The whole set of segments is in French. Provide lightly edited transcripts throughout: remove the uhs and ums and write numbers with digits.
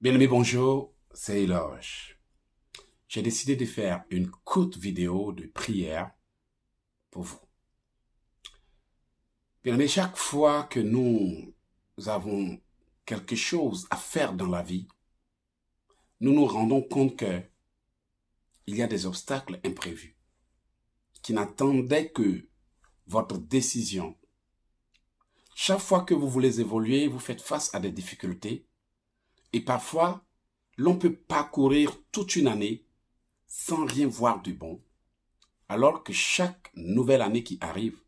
Bien-aimé, bonjour, c'est Eloge. J'ai décidé de faire une courte vidéo de prière pour vous. Bien-aimé, chaque fois que nous avons quelque chose à faire dans la vie, nous nous rendons compte qu'il y a des obstacles imprévus qui n'attendaient que votre décision. Chaque fois que vous voulez évoluer, vous faites face à des difficultés et parfois, l'on peut parcourir toute une année sans rien voir du bon, alors que chaque nouvelle année qui arrive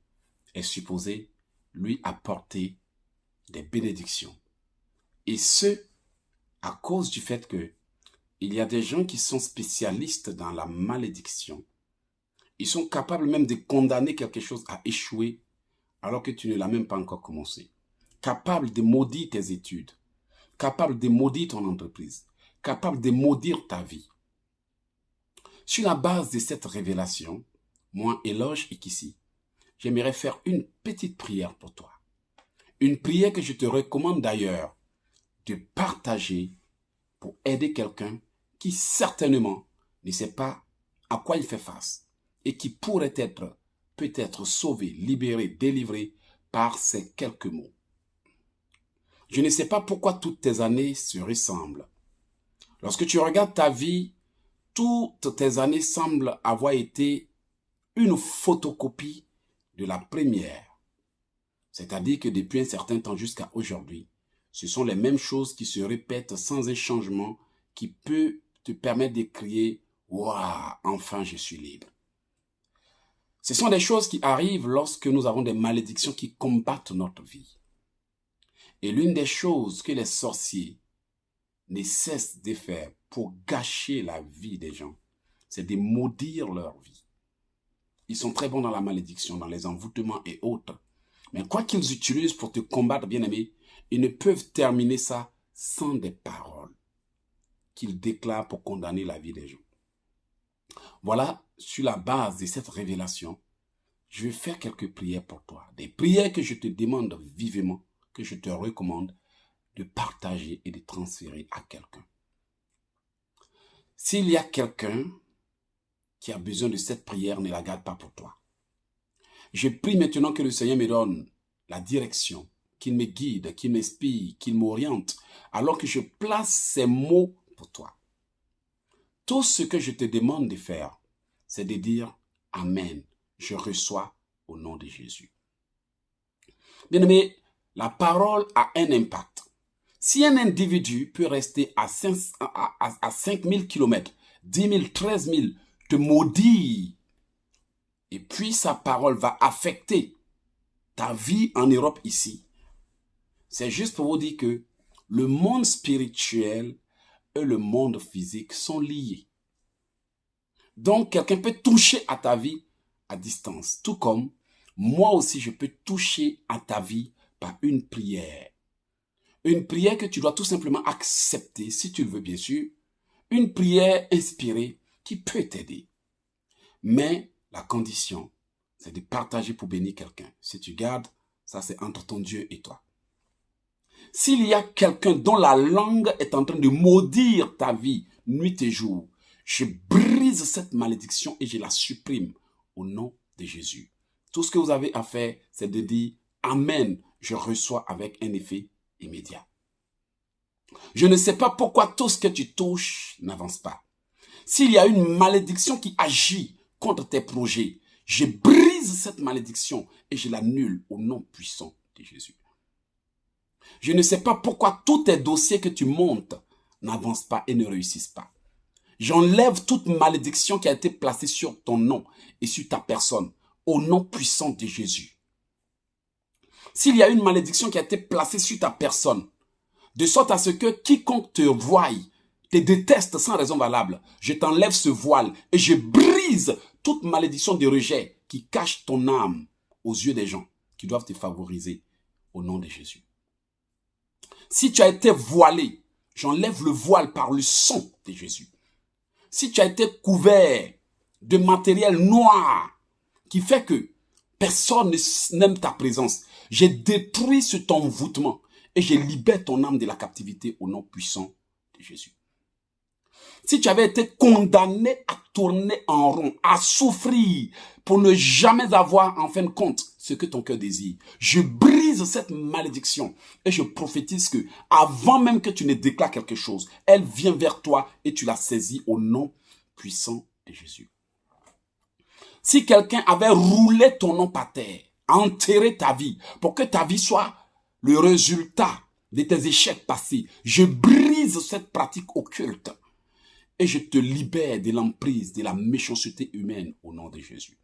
est supposée lui apporter des bénédictions. Et ce, à cause du fait que il y a des gens qui sont spécialistes dans la malédiction. Ils sont capables même de condamner quelque chose à échouer alors que tu ne l'as même pas encore commencé. Capables de maudire tes études. Capables de maudire ton entreprise. Capables de maudire ta vie. Sur la base de cette révélation, moi, Eloge Ikissi, j'aimerais faire une petite prière pour toi. Une prière que je te recommande d'ailleurs de partager pour aider quelqu'un qui certainement ne sait pas à quoi il fait face et qui pourrait être peut-être sauvé, libéré, délivré par ces quelques mots. Je ne sais pas pourquoi toutes tes années se ressemblent. Lorsque tu regardes ta vie, toutes tes années semblent avoir été une photocopie de la première. C'est-à-dire que depuis un certain temps jusqu'à aujourd'hui, ce sont les mêmes choses qui se répètent sans un changement qui peut te permettre de crier « Waouh, enfin je suis libre ». Ce sont des choses qui arrivent lorsque nous avons des malédictions qui combattent notre vie. Et l'une des choses que les sorciers ne cessent de faire pour gâcher la vie des gens, c'est de maudire leur vie. Ils sont très bons dans la malédiction, dans les envoûtements et autres. Mais quoi qu'ils utilisent pour te combattre, bien-aimé, ils ne peuvent terminer ça sans des paroles qu'ils déclarent pour condamner la vie des gens. Voilà, sur la base de cette révélation, je vais faire quelques prières pour toi. Des prières que je te demande vivement, que je te recommande de partager et de transférer à quelqu'un. S'il y a quelqu'un qui a besoin de cette prière, ne la garde pas pour toi. Je prie maintenant que le Seigneur me donne la direction, qu'il me guide, qu'il m'inspire, qu'il m'oriente, alors que je place ces mots pour toi. Tout ce que je te demande de faire, c'est de dire « Amen, je reçois au nom de Jésus ». Bien-aimé, la parole a un impact. Si un individu peut rester à 5000 km, 10 000, 13 000, te maudire, et puis sa parole va affecter ta vie en Europe ici, c'est juste pour vous dire que le monde spirituel et le monde physique sont liés. Donc, quelqu'un peut toucher à ta vie à distance, tout comme moi aussi, je peux toucher à ta vie par une prière. Une prière que tu dois tout simplement accepter, si tu le veux bien sûr. Une prière inspirée qui peut t'aider. Mais la condition, c'est de partager pour bénir quelqu'un. Si tu gardes, ça c'est entre ton Dieu et toi. S'il y a quelqu'un dont la langue est en train de maudire ta vie, nuit et jour, je brise cette malédiction et je la supprime au nom de Jésus. Tout ce que vous avez à faire, c'est de dire « Amen », je reçois avec un effet immédiat. Je ne sais pas pourquoi tout ce que tu touches n'avance pas. S'il y a une malédiction qui agit contre tes projets, je brise cette malédiction et je l'annule au nom puissant de Jésus. Je ne sais pas pourquoi tous tes dossiers que tu montes n'avancent pas et ne réussissent pas. J'enlève toute malédiction qui a été placée sur ton nom et sur ta personne au nom puissant de Jésus. S'il y a une malédiction qui a été placée sur ta personne, de sorte à ce que quiconque te voie, te déteste sans raison valable, je t'enlève ce voile et je brise toute malédiction de rejet qui cache ton âme aux yeux des gens qui doivent te favoriser au nom de Jésus. Si tu as été voilé, j'enlève le voile par le sang de Jésus. Si tu as été couvert de matériel noir qui fait que personne n'aime ta présence, j'ai détruit cet envoûtement et je libère ton âme de la captivité au nom puissant de de Jésus. Si tu avais été condamné à tourner en rond, à souffrir pour ne jamais avoir en fin de compte ce que ton cœur désire, je brise cette malédiction et je prophétise que avant même que tu ne déclares quelque chose, elle vient vers toi et tu la saisis au nom puissant de Jésus. Si quelqu'un avait roulé ton nom par terre, enterré ta vie pour que ta vie soit le résultat de tes échecs passés, je brise cette pratique occulte et je te libère de l'emprise de la méchanceté humaine au nom de Jésus.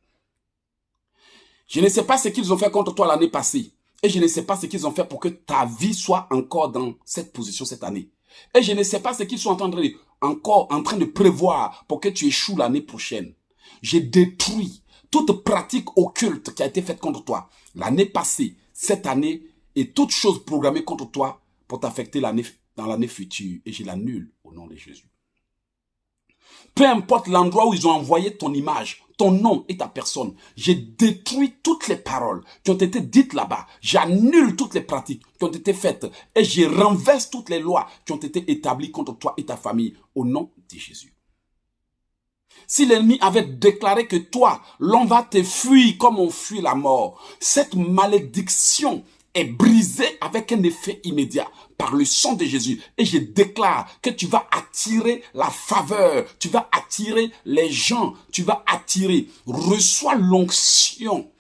Je ne sais pas ce qu'ils ont fait contre toi l'année passée. Et je ne sais pas ce qu'ils ont fait pour que ta vie soit encore dans cette position cette année. Et je ne sais pas ce qu'ils sont encore en train de prévoir pour que tu échoues l'année prochaine. J'ai détruit toute pratique occulte qui a été faite contre toi l'année passée, cette année, et toute chose programmée contre toi pour t'affecter dans l'année future. Et je l'annule au nom de Jésus. Peu importe l'endroit où ils ont envoyé ton image, ton nom et ta personne, j'ai détruit toutes les paroles qui ont été dites là-bas. J'annule toutes les pratiques qui ont été faites et je renverse toutes les lois qui ont été établies contre toi et ta famille au nom de Jésus. Si l'ennemi avait déclaré que toi, l'on va te fuir comme on fuit la mort, cette malédiction est brisée avec un effet immédiat par le sang de Jésus. Et je déclare que tu vas attirer la faveur, tu vas attirer les gens, tu vas attirer. Reçois l'onction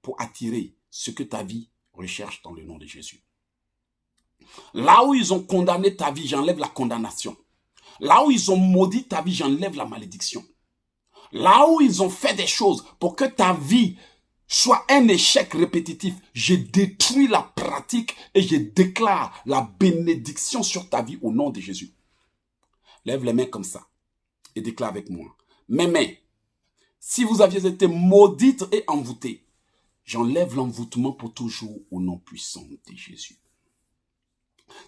pour attirer ce que ta vie recherche dans le nom de Jésus. Là où ils ont condamné ta vie, j'enlève la condamnation. Là où ils ont maudit ta vie, j'enlève la malédiction. Là où ils ont fait des choses pour que ta vie soit un échec répétitif, je détruis la pratique et je déclare la bénédiction sur ta vie au nom de Jésus. Lève les mains comme ça et déclare avec moi. Mes mains, si vous aviez été maudites et envoûtées, j'enlève l'envoûtement pour toujours au nom puissant de Jésus.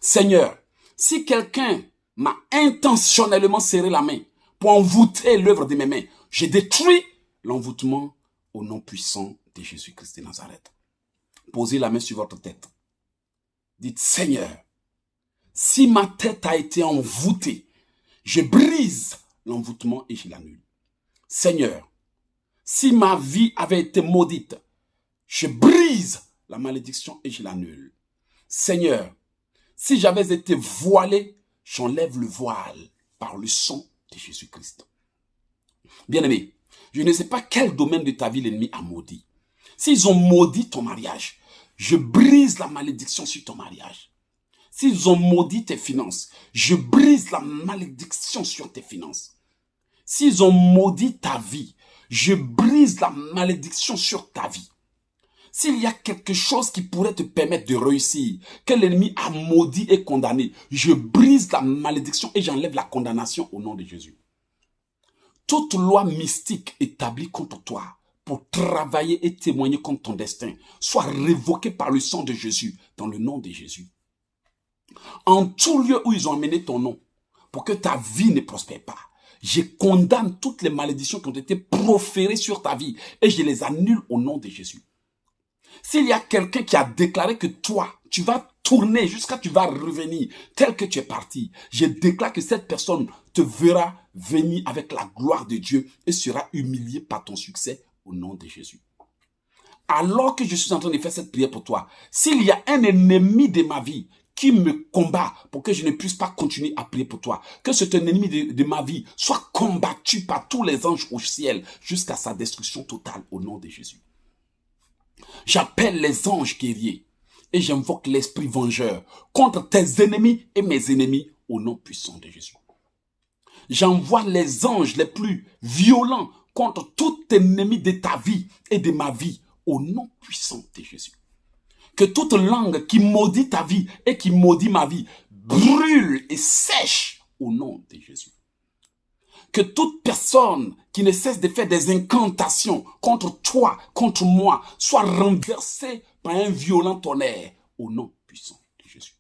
Seigneur, si quelqu'un m'a intentionnellement serré la main pour envoûter l'œuvre de mes mains, je détruis l'envoûtement au nom puissant de Jésus-Christ de Nazareth. Posez la main sur votre tête. Dites, Seigneur, si ma tête a été envoûtée, je brise l'envoûtement et je l'annule. Seigneur, si ma vie avait été maudite, je brise la malédiction et je l'annule. Seigneur, si j'avais été voilé, j'enlève le voile par le sang de Jésus-Christ. Bien-aimé, je ne sais pas quel domaine de ta vie l'ennemi a maudit. S'ils ont maudit ton mariage, je brise la malédiction sur ton mariage. S'ils ont maudit tes finances, je brise la malédiction sur tes finances. S'ils ont maudit ta vie, je brise la malédiction sur ta vie. S'il y a quelque chose qui pourrait te permettre de réussir, que l'ennemi a maudit et condamné, je brise la malédiction et j'enlève la condamnation au nom de Jésus. Toute loi mystique établie contre toi pour travailler et témoigner contre ton destin soit révoquée par le sang de Jésus dans le nom de Jésus. En tout lieu où ils ont amené ton nom pour que ta vie ne prospère pas, je condamne toutes les malédictions qui ont été proférées sur ta vie et je les annule au nom de Jésus. S'il y a quelqu'un qui a déclaré que toi, tu vas tourner jusqu'à tu vas revenir tel que tu es parti, je déclare que cette personne te verra venir avec la gloire de Dieu et sera humiliée par ton succès au nom de Jésus. Alors que je suis en train de faire cette prière pour toi, s'il y a un ennemi de ma vie qui me combat pour que je ne puisse pas continuer à prier pour toi, que cet ennemi de ma vie soit combattu par tous les anges au ciel jusqu'à sa destruction totale au nom de Jésus. J'appelle les anges guerriers et j'invoque l'esprit vengeur contre tes ennemis et mes ennemis au nom puissant de Jésus. J'envoie les anges les plus violents contre tout ennemi de ta vie et de ma vie au nom puissant de Jésus. Que toute langue qui maudit ta vie et qui maudit ma vie brûle et sèche au nom de Jésus. Que toute personne qui ne cesse de faire des incantations contre toi, contre moi, soit renversée par un violent tonnerre au nom puissant de Jésus.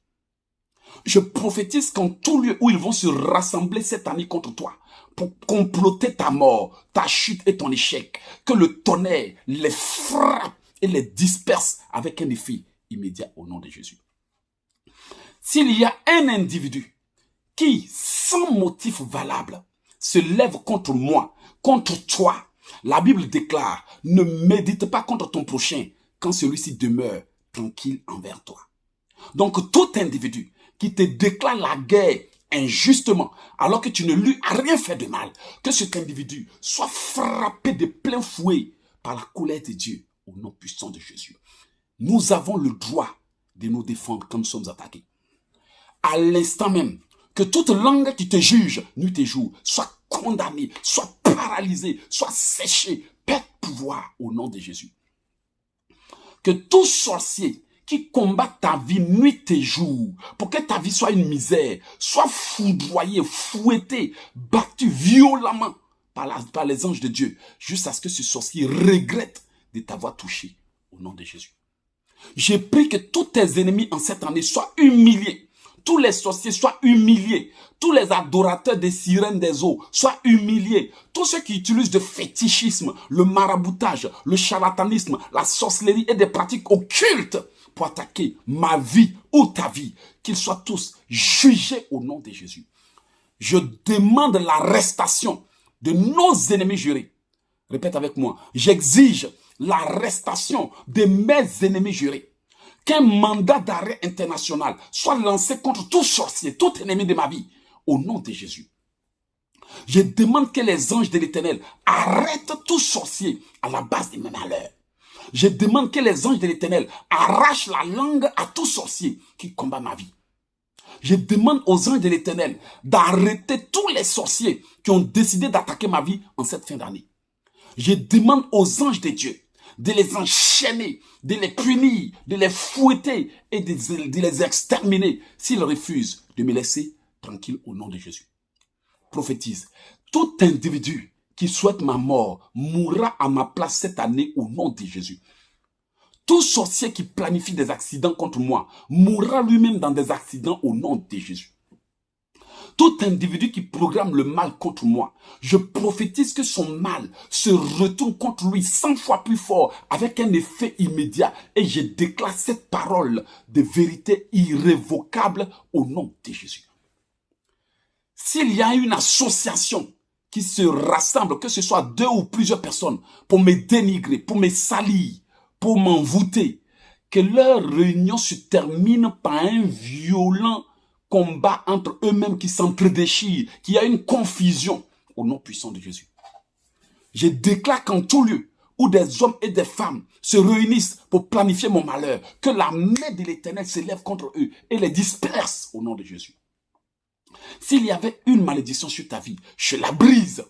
Je prophétise qu'en tout lieu où ils vont se rassembler cette année contre toi, pour comploter ta mort, ta chute et ton échec, que le tonnerre les frappe et les disperse avec un effet immédiat au nom de Jésus. S'il y a un individu qui, sans motif valable, se lève contre moi, contre toi. La Bible déclare, ne médite pas contre ton prochain quand celui-ci demeure tranquille envers toi. Donc tout individu qui te déclare la guerre injustement, alors que tu ne lui as rien fait de mal, que cet individu soit frappé de plein fouet par la colère de Dieu au nom puissant de Jésus. Nous avons le droit de nous défendre quand nous sommes attaqués. À l'instant même, que toute langue qui te juge, nuit et jour, soit condamnée, soit paralysée, soit séchée, perde pouvoir au nom de Jésus. Que tout sorcier qui combat ta vie nuit et jour, pour que ta vie soit une misère, soit foudroyé, fouetté, battu violemment par les anges de Dieu, jusqu'à ce que ce sorcier regrette de t'avoir touché au nom de Jésus. J'ai pris que tous tes ennemis en cette année soient humiliés, tous les sorciers soient humiliés, tous les adorateurs des sirènes des eaux soient humiliés, tous ceux qui utilisent le fétichisme, le maraboutage, le charlatanisme, la sorcellerie et des pratiques occultes pour attaquer ma vie ou ta vie, qu'ils soient tous jugés au nom de Jésus. Je demande l'arrestation de nos ennemis jurés. Répète avec moi, j'exige l'arrestation de mes ennemis jurés. Qu'un mandat d'arrêt international soit lancé contre tout sorcier, tout ennemi de ma vie, au nom de Jésus. Je demande que les anges de l'Éternel arrêtent tout sorcier à la base de mes malheurs. Je demande que les anges de l'Éternel arrachent la langue à tout sorcier qui combat ma vie. Je demande aux anges de l'Éternel d'arrêter tous les sorciers qui ont décidé d'attaquer ma vie en cette fin d'année. Je demande aux anges de Dieu de les enchaîner, de les punir, de les fouetter et de les exterminer s'ils refusent de me laisser tranquille au nom de Jésus. Prophétise, tout individu qui souhaite ma mort mourra à ma place cette année au nom de Jésus. Tout sorcier qui planifie des accidents contre moi mourra lui-même dans des accidents au nom de Jésus. Tout individu qui programme le mal contre moi, je prophétise que son mal se retourne contre lui 100 fois plus fort avec un effet immédiat et je déclare cette parole de vérité irrévocable au nom de Jésus. S'il y a une association qui se rassemble, que ce soit 2 ou plusieurs personnes, pour me dénigrer, pour me salir, pour m'envoûter, que leur réunion se termine par un violent combat entre eux-mêmes qui s'entredéchirent, qu'il y a une confusion au nom puissant de Jésus. Je déclare qu'en tout lieu où des hommes et des femmes se réunissent pour planifier mon malheur, que la main de l'Éternel s'élève contre eux et les disperse au nom de Jésus. S'il y avait une malédiction sur ta vie, je la brise.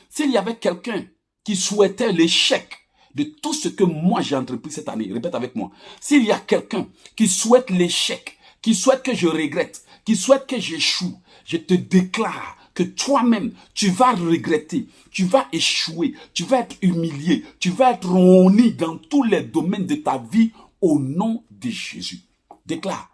S'il y avait quelqu'un qui souhaitait l'échec de tout ce que moi j'ai entrepris cette année, répète avec moi, s'il y a quelqu'un qui souhaite l'échec, qui souhaite que je regrette, qui souhaite que j'échoue, je te déclare que toi-même, tu vas regretter, tu vas échouer, tu vas être humilié, tu vas être honni dans tous les domaines de ta vie au nom de Jésus. Déclare.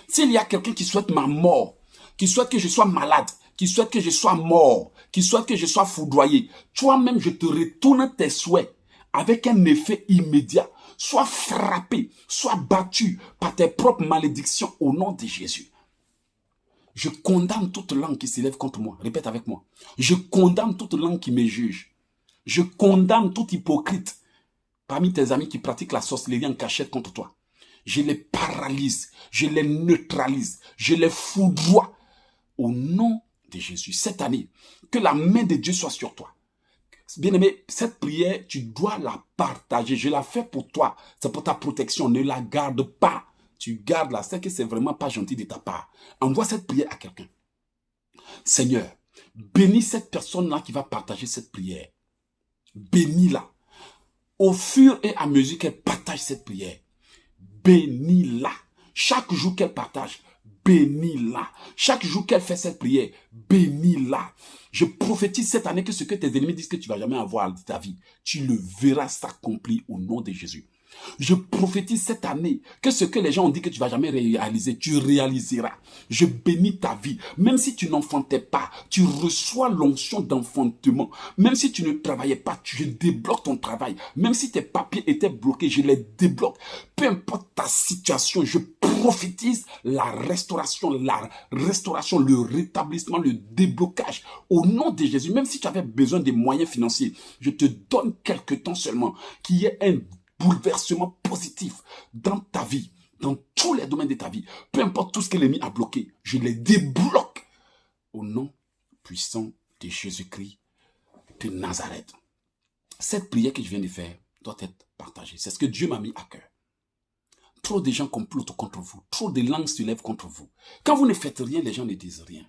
S'il y a quelqu'un qui souhaite ma mort, qui souhaite que je sois malade, qui souhaite que je sois mort, qui souhaite que je sois foudroyé, toi-même, je te retourne tes souhaits avec un effet immédiat. Sois frappé, sois battu par tes propres malédictions au nom de Jésus. Je condamne toute langue qui s'élève contre moi. Répète avec moi. Je condamne toute langue qui me juge. Je condamne tout hypocrite parmi tes amis qui pratiquent la sorcellerie en cachette contre toi. Je les paralyse, je les neutralise, je les foudroie au nom de Jésus. Cette année, que la main de Dieu soit sur toi. Bien-aimé, cette prière, tu dois la partager. Je la fais pour toi. C'est pour ta protection. Ne la garde pas. Tu gardes la. C'est que c'est vraiment pas gentil de ta part. Envoie cette prière à quelqu'un. Seigneur, bénis cette personne-là qui va partager cette prière. Bénis-la. Au fur et à mesure qu'elle partage cette prière, bénis-la. Chaque jour qu'elle partage, bénis-la. Chaque jour qu'elle fait cette prière, bénis-la. Je prophétise cette année que ce que tes ennemis disent que tu ne vas jamais avoir de ta vie, tu le verras s'accomplir au nom de Jésus. Je prophétise cette année que ce que les gens ont dit que tu ne vas jamais réaliser, tu réaliseras. Je bénis ta vie. Même si tu n'enfantais pas, tu reçois l'onction d'enfantement. Même si tu ne travaillais pas, je débloque ton travail. Même si tes papiers étaient bloqués, je les débloque. Peu importe ta situation, je prophétise la restauration, le rétablissement, le déblocage. Au nom de Jésus, même si tu avais besoin des moyens financiers, je te donne quelques temps seulement, qu'il y ait un bouleversement positif dans ta vie, dans tous les domaines de ta vie. Peu importe tout ce que l'ennemi a bloqué, je les débloque au nom puissant de Jésus-Christ de Nazareth. Cette prière que je viens de faire doit être partagée. C'est ce que Dieu m'a mis à cœur. Trop de gens complotent contre vous. Trop de langues se lèvent contre vous. Quand vous ne faites rien, les gens ne disent rien.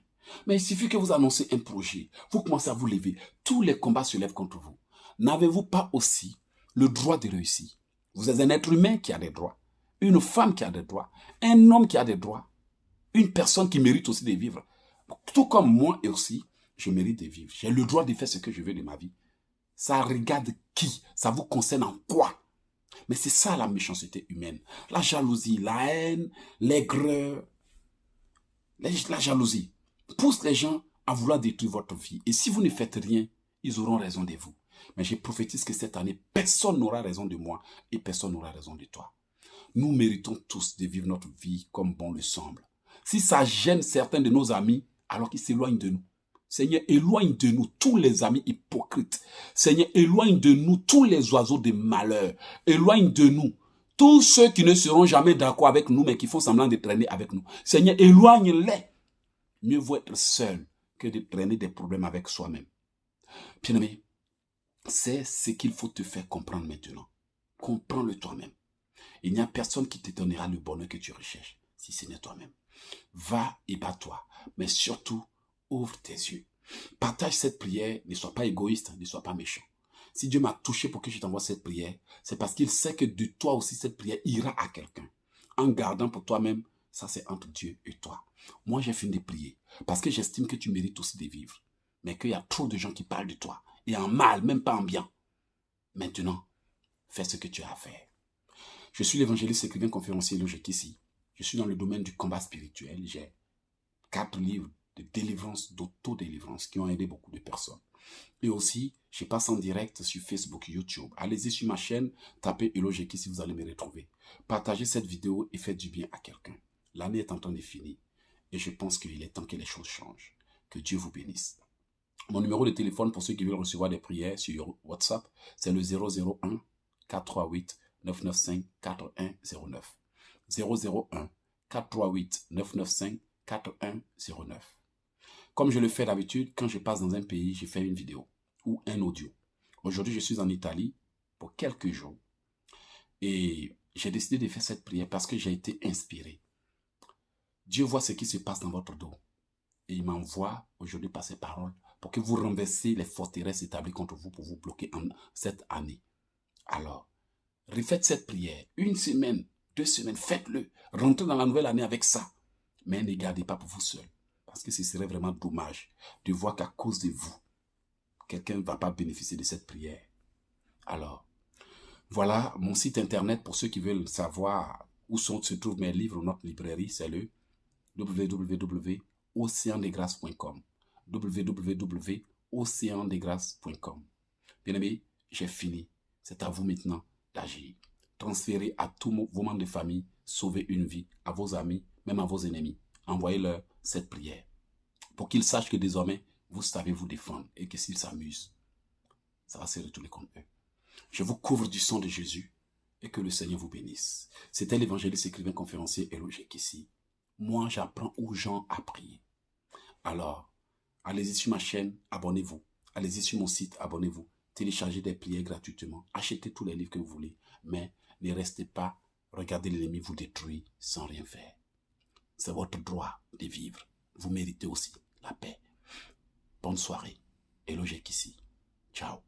Mais il suffit que vous annoncez un projet. Vous commencez à vous lever. Tous les combats se lèvent contre vous. N'avez-vous pas aussi le droit de réussir? Vous êtes un être humain qui a des droits. Une femme qui a des droits. Un homme qui a des droits. Une personne qui mérite aussi de vivre. Tout comme moi aussi, je mérite de vivre. J'ai le droit de faire ce que je veux de ma vie. Ça regarde qui? Ça vous concerne en quoi? Mais c'est ça la méchanceté humaine. La jalousie, la haine, l'aigreur, la jalousie pousse les gens à vouloir détruire votre vie. Et si vous ne faites rien, ils auront raison de vous. Mais je prophétise que cette année, personne n'aura raison de moi et personne n'aura raison de toi. Nous méritons tous de vivre notre vie comme bon le semble. Si ça gêne certains de nos amis, alors qu'ils s'éloignent de nous. Seigneur, éloigne de nous tous les amis hypocrites. Seigneur, éloigne de nous tous les oiseaux de malheur. Éloigne de nous tous ceux qui ne seront jamais d'accord avec nous, mais qui font semblant de traîner avec nous. Seigneur, éloigne-les. Mieux vaut être seul que de traîner des problèmes avec soi-même. Bien-aimé, c'est ce qu'il faut te faire comprendre maintenant. Comprends-le toi-même. Il n'y a personne qui te donnera le bonheur que tu recherches, si ce n'est toi-même. Va et bats-toi, mais surtout, ouvre tes yeux. Partage cette prière, ne sois pas égoïste, ne sois pas méchant. Si Dieu m'a touché pour que je t'envoie cette prière, c'est parce qu'il sait que de toi aussi cette prière ira à quelqu'un. En gardant pour toi-même, ça c'est entre Dieu et toi. Moi j'ai fini de prier, parce que j'estime que tu mérites aussi de vivre. Mais qu'il y a trop de gens qui parlent de toi, et en mal, même pas en bien. Maintenant, fais ce que tu as à faire. Je suis l'évangéliste écrivain conférencier Logekissi. Je suis dans le domaine du combat spirituel. J'ai 4 livres de délivrance, d'autodélivrance qui ont aidé beaucoup de personnes. Et aussi, je passe en direct sur Facebook, YouTube. Allez-y sur ma chaîne, tapez Logekissi, vous allez me retrouver. Partagez cette vidéo et faites du bien à quelqu'un. L'année est en train de finir et je pense qu'il est temps que les choses changent. Que Dieu vous bénisse. Mon numéro de téléphone pour ceux qui veulent recevoir des prières sur WhatsApp, c'est le 001 438 995 4109. 001 438 995 4109. Comme je le fais d'habitude, quand je passe dans un pays, je fais une vidéo ou un audio. Aujourd'hui, je suis en Italie pour quelques jours. Et j'ai décidé de faire cette prière parce que j'ai été inspiré. Dieu voit ce qui se passe dans votre dos. Et il m'envoie aujourd'hui par ses paroles pour que vous renversiez les forteresses établies contre vous pour vous bloquer en cette année. Alors, refaites cette prière. 1 semaine, 2 semaines, faites-le. Rentrez dans la nouvelle année avec ça. Mais ne gardez pas pour vous seul. Parce que ce serait vraiment dommage de voir qu'à cause de vous, quelqu'un ne va pas bénéficier de cette prière. Alors, voilà mon site internet pour ceux qui veulent savoir où se trouvent mes livres ou notre librairie. C'est le www.oceandegrâce.com www.oceandegrâce.com. Bien-aimés, j'ai fini. C'est à vous maintenant d'agir. Transférez à tous vos membres de famille, sauvez une vie, à vos amis, même à vos ennemis. Envoyez-leur cette prière pour qu'ils sachent que désormais, vous savez vous défendre et que s'ils s'amusent, ça va se retourner contre eux. Je vous couvre du sang de Jésus et que le Seigneur vous bénisse. C'était l'évangéliste écrivain conférencier Logekissi. Moi, j'apprends aux gens à prier. Alors, allez-y sur ma chaîne, abonnez-vous. Allez-y sur mon site, abonnez-vous. Téléchargez des prières gratuitement. Achetez tous les livres que vous voulez. Mais ne restez pas, regardez l'ennemi vous détruire sans rien faire. C'est votre droit de vivre. Vous méritez aussi la paix. Bonne soirée. Logekissi. Ciao.